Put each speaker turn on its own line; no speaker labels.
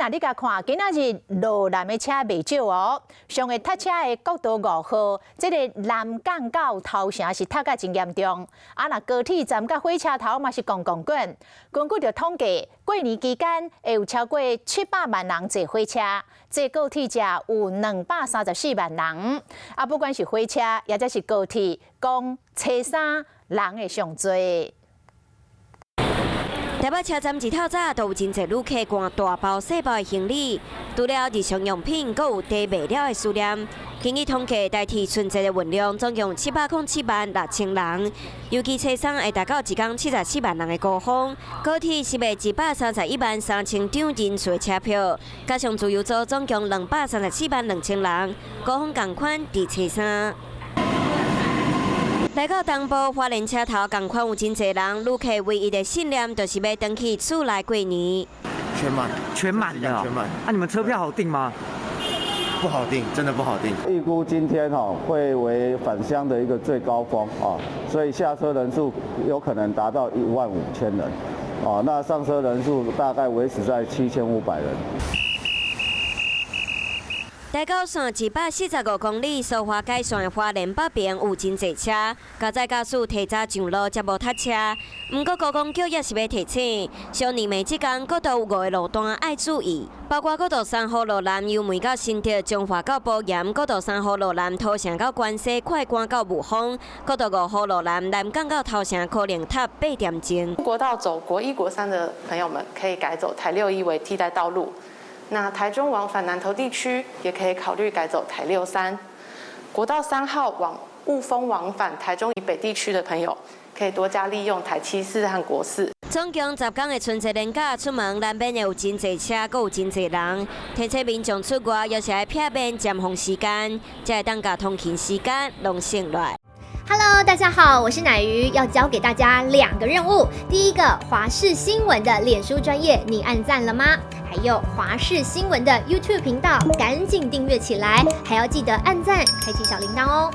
若你甲看，今仔日路南的车袂少哦。上个塞车的国道5号，这个南港到头城是塞甲真严重。啊，若高铁站甲火车头嘛是公滚。根据着统计，过年期间会有超过700万人坐火车，坐高铁者有234万人。啊，不管是火车也或是高铁，讲车衫人会上多。
台北车站一透早都有真侪旅客赶大包小包的行李，除了日常用品，阁有低卖了的数量。根据统计，代替春节的运量总共707万6千人，尤其车衫会达到一天74万人的高峰。高铁是卖131万3千张人数的车票，加上自由座总共234万2千人，高峰同款伫车衫。来到东部花莲车头，同款有真侪人，旅客唯一的信念就是要回去厝内过年。
全满的、哦，全满。啊，你们车票好订吗？
不好订，真的不好订。
预估今天会为返乡的一个最高峰啊，所以下车人数有可能达到15000人，啊，那上车人数大概维持在7500人。
大高线145公里，苏花改线的花莲北边有真侪车，加载驾驶提早上路才无塞车。不过高公局也是要提醒，小年尾即天国道有5个路段爱注意，包括国道3号路南由梅到新竹、中华到埔盐，国道3号路南土城到关西、快关到雾峰，国道5号路南南港到头城可能塔8点钟。
国道走国1、国3的朋友们可以改走台6-1为替代道路。那台中往返南投地区也可以考虑改走台6-3，国道3号往雾峰往返台中以北地区的朋友，可以多加利用台7-4和国4。
总共10天的春节连假出门，南边有真侪车，阁有真侪人。提醒民众出外，要是爱避免尖峰时间，才会当甲通勤时间拢省落来。
Hello， 大家好，我是乃瑜，要教给大家2个任务。第一个，华视新闻的脸书专页，你按赞了吗？还有华视新闻的 YouTube 频道，赶紧订阅起来，还要记得按赞，开启小铃铛哦。